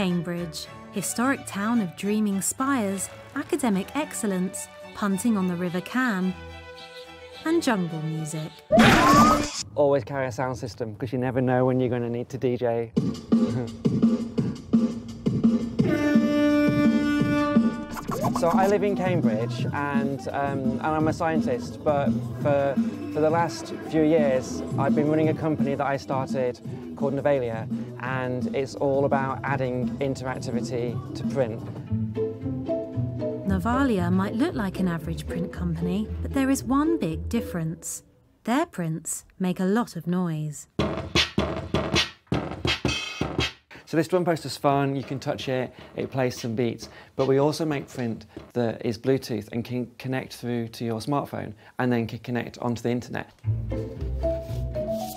Cambridge, historic town of dreaming spires, academic excellence, punting on the River Cam, and jungle music. Always carry a sound system, because you never know when you're going to need to DJ. So I live in Cambridge, and I'm a scientist, but for the last few years I've been running a company that I started called Navalia, and it's all about adding interactivity to print. Navalia might look like an average print company, but there is one big difference. Their prints make a lot of noise. So this drum poster's fun, you can touch it, it plays some beats, but we also make print that is Bluetooth and can connect through to your smartphone and then can connect onto the internet.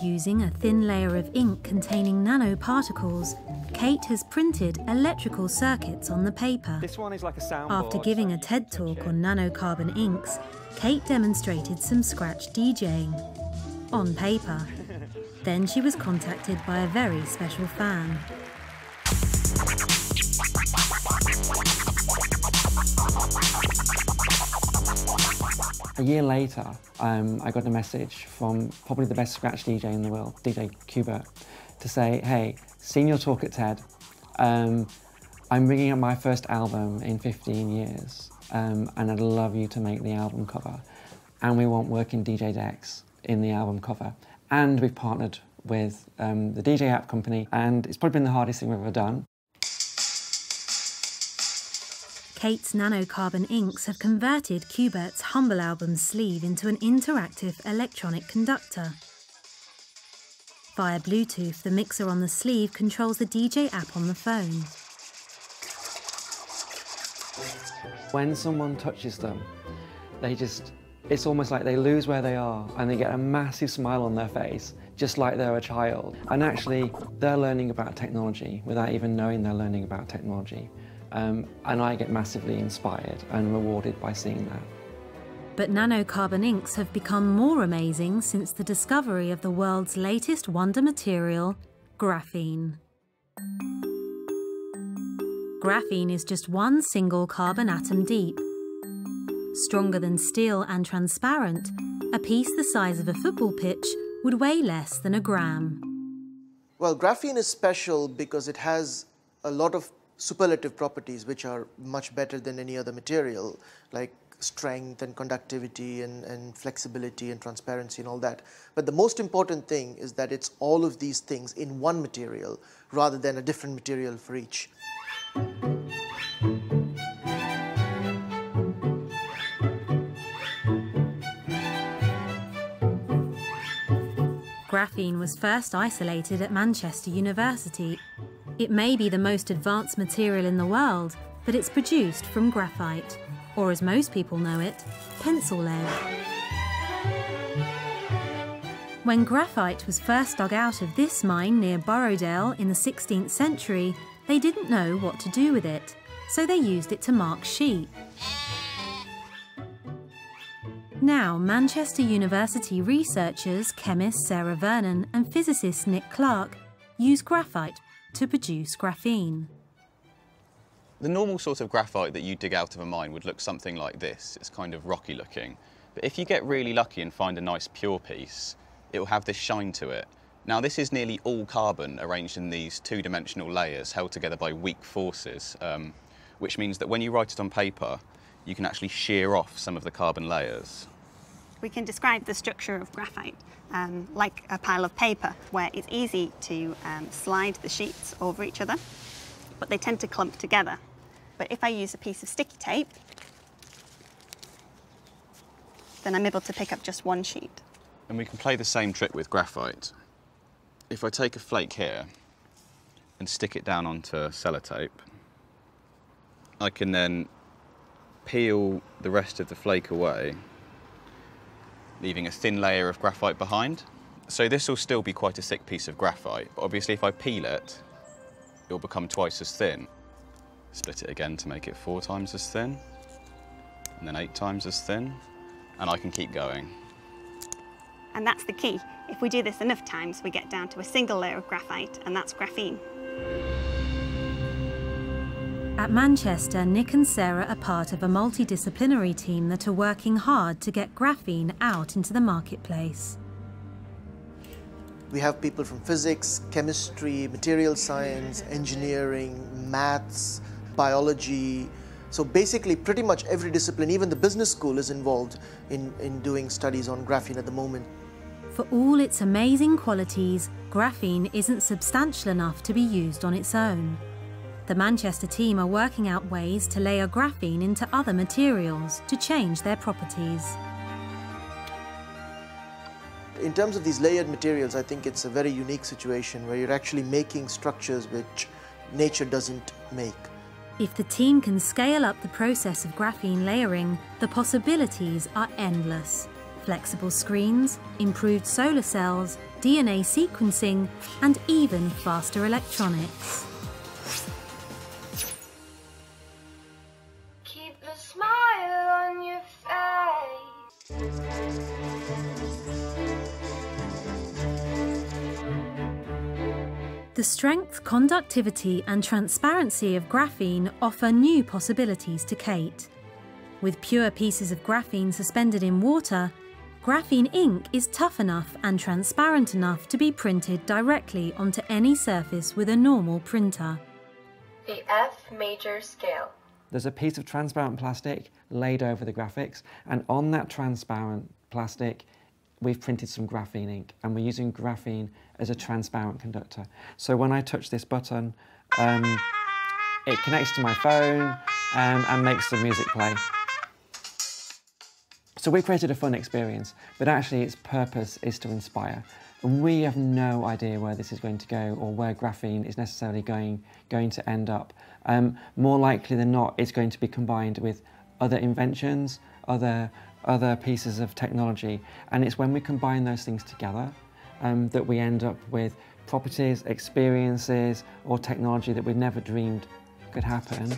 Using a thin layer of ink containing nanoparticles, Kate has printed electrical circuits on the paper. This one is like a soundboard. After giving a TED talk on nanocarbon inks, Kate demonstrated some scratch DJing on paper. Then she was contacted by a very special fan. A year later, I got a message from probably the best scratch DJ in the world, DJ Qbert, to say, hey, seen your talk at TED. I'm bringing up my first album in 15 years, and I'd love you to make the album cover. And we want working DJ decks in the album cover. And we've partnered with the DJ app company, and it's probably been the hardest thing we've ever done. Kate's nanocarbon inks have converted Qbert's humble album sleeve into an interactive electronic conductor. Via Bluetooth, the mixer on the sleeve controls the DJ app on the phone. When someone touches them, it's almost like they lose where they are and they get a massive smile on their face, just like they're a child. And actually, they're learning about technology without even knowing they're learning about technology. And I get massively inspired and rewarded by seeing that. But nanocarbon inks have become more amazing since the discovery of the world's latest wonder material, graphene. Graphene is just one single carbon atom deep. Stronger than steel and transparent, a piece the size of a football pitch would weigh less than a gram. Well, graphene is special because it has a lot of superlative properties which are much better than any other material, like strength and conductivity and flexibility and transparency and all that. But the most important thing is that it's all of these things in one material rather than a different material for each. Graphene was first isolated at Manchester University. It may be the most advanced material in the world, but it's produced from graphite, or as most people know it, pencil lead. When graphite was first dug out of this mine near Borrowdale in the 16th century, they didn't know what to do with it, so they used it to mark sheep. Now, Manchester University researchers, chemist Sarah Vernon and physicist Nick Clark, use graphite to produce graphene. The normal sort of graphite that you dig out of a mine would look something like this. It's kind of rocky looking. But if you get really lucky and find a nice pure piece, it will have this shine to it. Now this is nearly all carbon arranged in these two-dimensional layers held together by weak forces, which means that when you write it on paper, you can actually shear off some of the carbon layers. We can describe the structure of graphite like a pile of paper, where it's easy to slide the sheets over each other, but they tend to clump together. But if I use a piece of sticky tape, then I'm able to pick up just one sheet. And we can play the same trick with graphite. If I take a flake here and stick it down onto sellotape, I can then peel the rest of the flake away, leaving a thin layer of graphite behind. So this will still be quite a thick piece of graphite, but obviously if I peel it, it will become twice as thin. Split it again to make it 4 times as thin, and then 8 times as thin, and I can keep going. And that's the key. If we do this enough times, we get down to a single layer of graphite, and that's graphene. At Manchester, Nick and Sarah are part of a multidisciplinary team that are working hard to get graphene out into the marketplace. We have people from physics, chemistry, material science, engineering, maths, biology. So basically pretty much every discipline, even the business school is involved in doing studies on graphene at the moment. For all its amazing qualities, graphene isn't substantial enough to be used on its own. The Manchester team are working out ways to layer graphene into other materials to change their properties. In terms of these layered materials, I think it's a very unique situation where you're actually making structures which nature doesn't make. If the team can scale up the process of graphene layering, the possibilities are endless. Flexible screens, improved solar cells, DNA sequencing, and even faster electronics. Keep a smile on your face. The strength, conductivity, and transparency of graphene offer new possibilities to Kate. With pure pieces of graphene suspended in water, graphene ink is tough enough and transparent enough to be printed directly onto any surface with a normal printer. The F major scale. There's a piece of transparent plastic laid over the graphics, and on that transparent plastic we've printed some graphene ink, and we're using graphene as a transparent conductor. So when I touch this button, it connects to my phone and makes the music play. So we've created a fun experience, but actually its purpose is to inspire. And we have no idea where this is going to go or where graphene is necessarily going to end up. More likely than not, it's going to be combined with other inventions, other pieces of technology. And it's when we combine those things together that we end up with properties, experiences, or technology that we've never dreamed could happen.